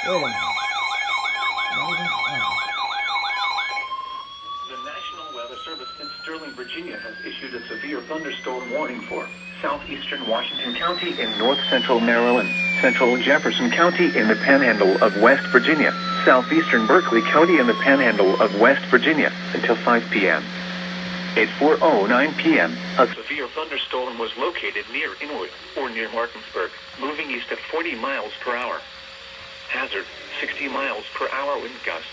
Wait a minute. The National Weather Service in Sterling, Virginia has issued a severe thunderstorm warning for southeastern Washington County in north-central Maryland, central Jefferson County in the panhandle of West Virginia, southeastern Berkeley County in the panhandle of West Virginia until 5 p.m. At 4:09 p.m., a severe thunderstorm was located near Inwood or near Martinsburg, moving east at 40 miles per hour. Hazard, 60 miles per hour wind gusts.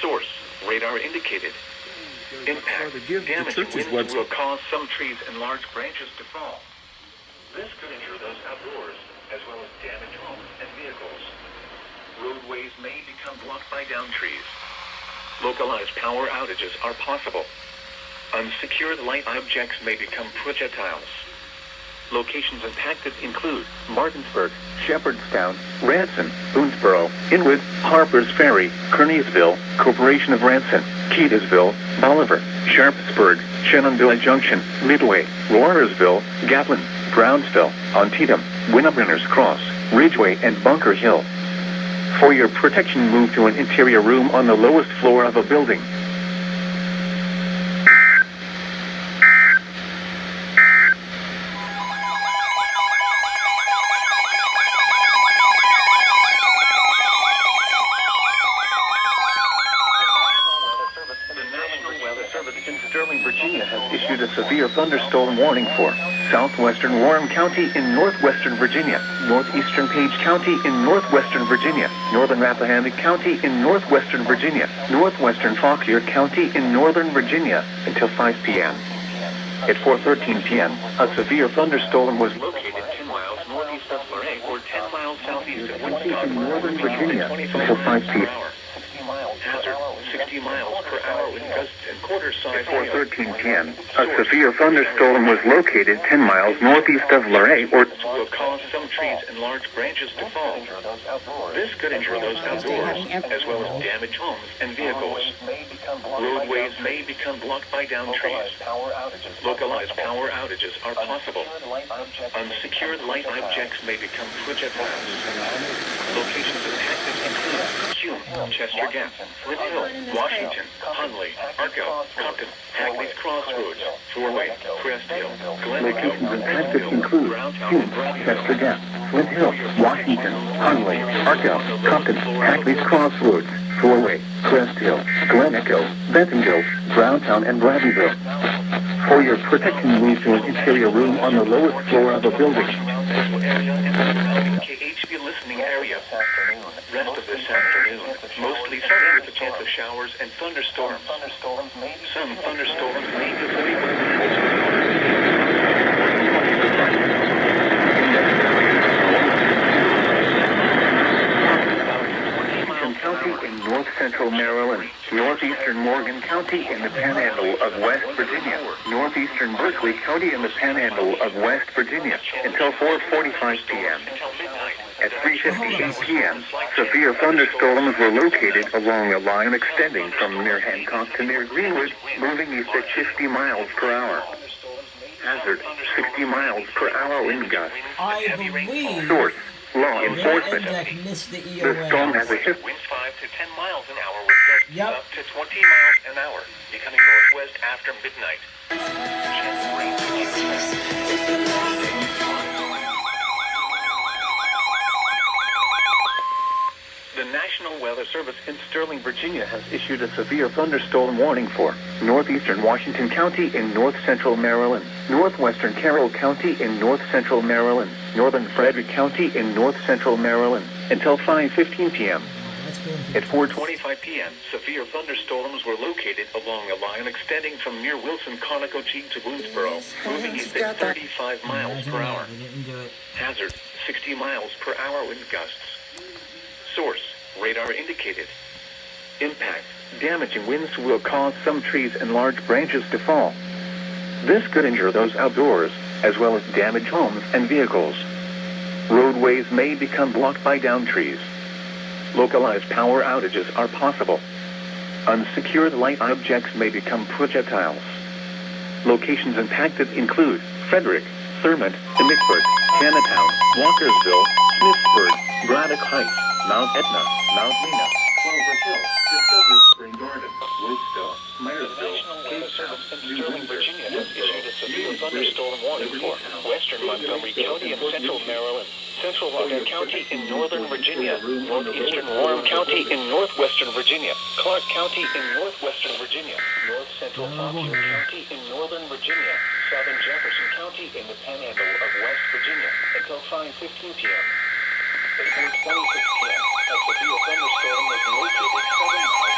Source, radar indicated. Impact, damage winds will cause some trees and large branches to fall. This could injure those outdoors, as well as damage homes and vehicles. Roadways may become blocked by downed trees. Localized power outages are possible. Unsecured light objects may become projectiles. Locations impacted include Martinsburg, Shepherdstown, Ranson, Boonesboro, Inwood, Harpers Ferry, Kearneysville, Corporation of Ranson, Keedasville, Bolivar, Sharpsburg, Shenandoah Junction, Midway, Roarsville, Gatlin, Brownsville, Antietam, Winnebrenners Cross, Ridgeway, and Bunker Hill. For your protection, move to an interior room on the lowest floor of a building. Sterling, Virginia has issued a severe thunderstorm warning for southwestern Warren County in northwestern Virginia, northeastern Page County in northwestern Virginia, northern Rappahannock County in northwestern Virginia, northwestern Fauquier County in northern Virginia until 5 p.m. At 4:13 p.m., a severe thunderstorm was located 10 miles northeast of Luray or 10 miles southeast of Woodstock, in northern Virginia until 5 p.m. Hazard, 60 miles per hour wind gusts and quarter-size. At 4:13 p.m., a severe thunderstorm was located 10 miles northeast of Luray or will cause some trees and large branches to fall. This could injure those outdoors, as well as damage homes and vehicles. Roadways may become blocked by downed trees. Localized power outages are possible. Unsecured light objects may become projectiles. Locations impacted include Hume, Chester Gap, Flint Hill, Washington, Hunley, Arco, Compton, Hagley's Crossroads, Four-Way, Crest Hill, Glencoe, Hume, Chester Gap, Flint Hill, Washington, Hunley, Arco, Compton, Hagley's Crossroads, Four-Way, Crest Hill, Glencoe, Bentonville, Browntown, and Bradleyville. For your protection, move to an interior room on the lowest floor of a building. KHB listening area. Rest of this afternoon, mostly sunny with a chance of showers and thunderstorms. Some thunderstorms may be County in north-central Maryland, northeastern Morgan County in the panhandle of West Virginia, northeastern Berkeley County in the panhandle of West Virginia until 4:45 p.m. At 3:58 p.m., severe thunderstorms were located along a line extending from near Hancock to near Greenwood, moving east at 50 miles per hour. Hazard, 60 miles per hour wind gusts. I believe Source, law enforcement. missed the EAS. The storm has a hit. Winds 5 to 10 miles an hour with gusts up to 20 miles an hour, becoming northwest after midnight. The National Weather Service in Sterling, Virginia has issued a severe thunderstorm warning for northeastern Washington County in north-central Maryland, northwestern Carroll County in north-central Maryland, northern Frederick County in north-central Maryland until 5:15 p.m. At 4:25 p.m., severe thunderstorms were located along a line extending from near Wilson, Conococheague to Boonesboro, moving east at 35 miles per hour. Hazard, 60 miles per hour wind gusts. Source, radar indicated. Impact, damaging winds will cause some trees and large branches to fall. This could injure those outdoors, as well as damage homes and vehicles. Roadways may become blocked by downed trees. Localized power outages are possible. Unsecured light objects may become projectiles. Locations impacted include Frederick, Thurmont, Emmitsburg, Chinatown, Walkersville, Smithsburg, Braddock Heights, Mount Etna, Mount Lena, Clover Hill, Discovery Spring Garden, Woodstock, Myersville, Cape Town, New Windsor, Woodsboro, Thunderstorm warning for western Montgomery County and central Maryland, central Logan County in northern Virginia, northeastern Warren County in northwestern Virginia, Clark County in northwestern Virginia, north central Fauquier County in northern Virginia, southern Jefferson County in the panhandle of West Virginia until 5:15 p.m. At 4:26 p.m., a severe thunderstorm was located 7 miles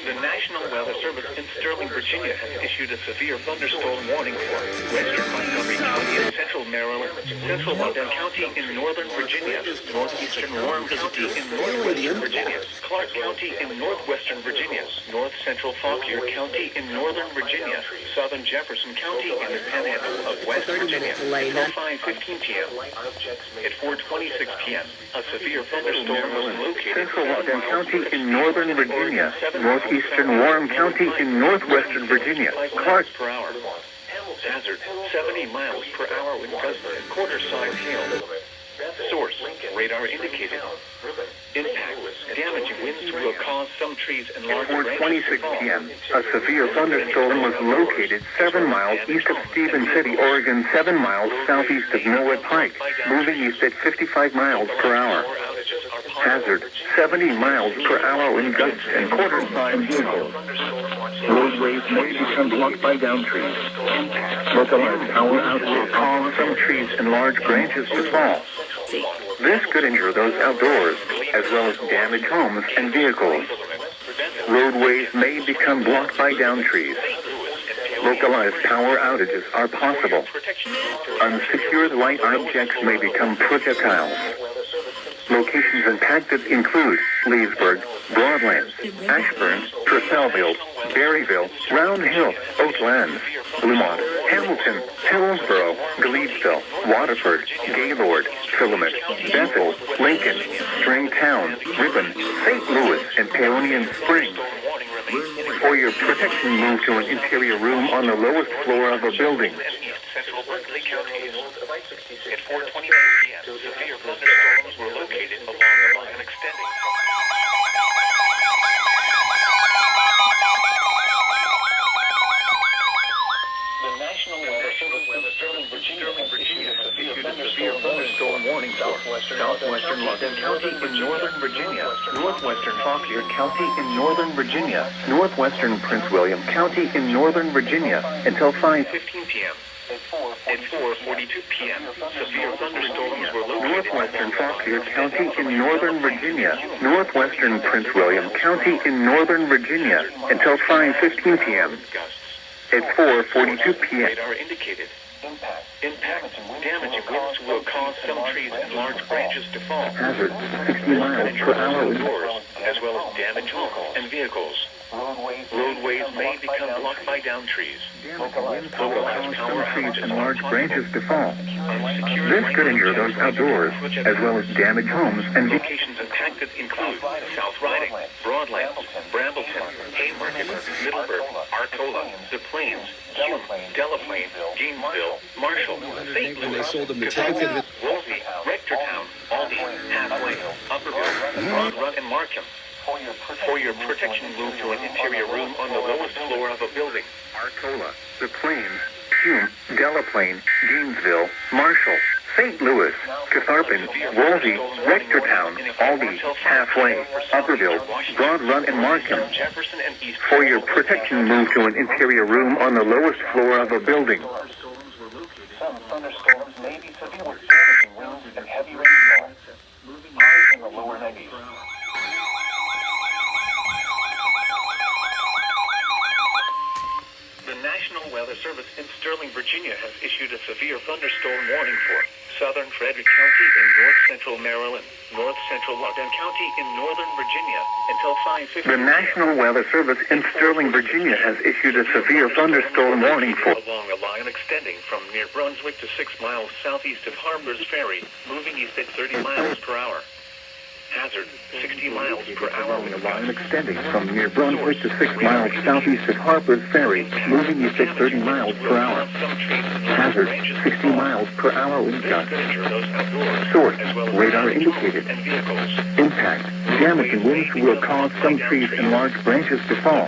The National Weather Service in Sterling, Virginia has issued a severe thunderstorm warning for western Montgomery County and central Maryland, central Logan County in northern Virginia, northeastern Warren County in northwestern Virginia, Clark County in northwestern Virginia, north central Fauquier County in northern Virginia, southern Jefferson County in the panhandle of West Virginia until 5:15 p.m. At 4:26 p.m., a severe thunderstorm was located Central Logan County in northern Virginia, northeastern Warren County in northwestern Virginia, Clark per hour. Hazard 70 miles per hour with gusts and quarter-size hail. Source radar indicated. Impact damaging winds will cause some trees and large branches to 4:26 fall. p.m. A severe thunderstorm was located 7 miles east of Stephen City, Oregon, 7 miles southeast of Millwood Pike, moving east at 55 miles per hour. Hazard 70 miles per hour wind gusts and quarter-size vehicles. Roadways may become blocked by down trees. Localized power outages will cause some trees and large branches to fall. This could injure those outdoors, as well as damage homes and vehicles. Roadways may become blocked by down trees. Localized power outages are possible. Unsecured light objects may become projectiles. Locations impacted include Leesburg, Broadlands, Ashburn, Purcellville, Berryville, Round Hill, Oaklands, Bluemont, Hamilton, Hillsborough, Gleevesville, Waterford, Gaylord, Philomet, Bethel, Lincoln, Stringtown, Ribbon, St. Louis, and Paonian Springs. For your protection, move to an interior room on the lowest floor of a building. Central Berkeley counties. At 4:29 p.m., severe thunderstorms were located along the line extending from the National Weather Service in Sterling, Virginia has issued a severe thunderstorm warning for southwestern Logan County in northern Virginia, northwestern Fauquier County in northern Virginia, northwestern Prince William County in northern Virginia until 5:15 p.m. At 4:42 p.m., severe thunderstorms were located Northwestern Fauquier County in northern Virginia, northwestern Prince William County in northern Virginia until 5:15 p.m. At 4:42 p.m. Radar indicated. Impact damaging winds will cause some trees and large branches to fall. Hazard 60 miles per hour wind. Outdoors, as well as damage homes and vehicles. Roadways may become blocked by down trees. Localized power trees and large branches to fall. This could injure those outdoors, as well as damage homes and Locations impacted include South Riding, Broadlands, Brambleton, Haymarket, Middleburg, Arcola, The Plains, Hume, Delaplane, Gainesville, Marshall, St. Louis, Cassell, Woolsey, Rectortown, Aldie, Halfway, Upperville, Broad Run, and Markham. For your protection, move to an interior room on the lowest floor of a building. Arcola, The Plains, Hume, Delaplane, Gainesville, Marshall, St. Louis, Catharpin, Woolsey, Rectortown, Aldie, Halfway, Upperville, Broad Run, and Markham. Jefferson and East. For your protection, move to an interior room on the lowest floor of a building. Some thunderstorms may be severe with damaging winds and heavy rainfall. Highs in the lower 90s. The National Weather Service in Sterling, Virginia has issued a severe thunderstorm warning for southern Frederick County in north central Maryland, north central Logan County in northern Virginia until 5:15. The National Weather Service in Sterling, Virginia has issued a severe thunderstorm warning for along a line extending from near Brunswick to 6 miles southeast of Harper's Ferry, moving east at 30 miles per hour. Hazard, 60 miles per hour. Following a line extending from near Brunswick to 6 miles southeast of Harper's Ferry, moving east at 30 miles per hour. Hazard, 60 miles per hour wind gusts. Source, radar indicated. Impact, damage and winds will cause some trees and large branches to fall.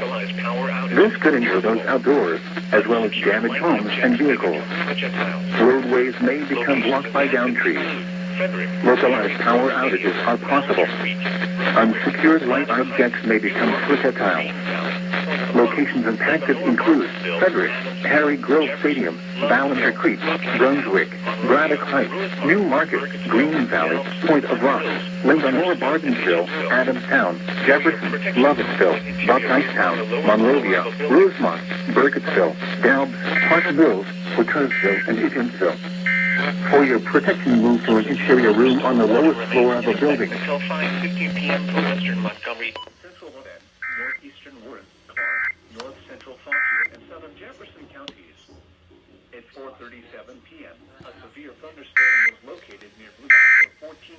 This could injure those outdoors, as well as damage homes and vehicles. Roadways may become blocked by downed trees. Localized power outages are possible. Unsecured light objects may become projectiles. Locations impacted include Frederick, Harry Grove Stadium, Ballinger Creek, Brunswick, Braddock Heights, New Market, Green Valley, Point of Rocks, Lindenor, Bardensville, Adamstown, Jefferson, Lovettsville, Buckeyetown, Monrovia, Rosemont, Burkittsville, Dalbs, Park Mills, Portersville, and Eatonville. For your protection, move to an interior room on the lowest floor of a building. Until 5:15 p.m. for Western Montgomery. Central Bend, northeastern Worth, Clark, north central Fauquier, and southern Jefferson counties. At 4:37 p.m., a severe thunderstorm was located near Blue Mountain for 14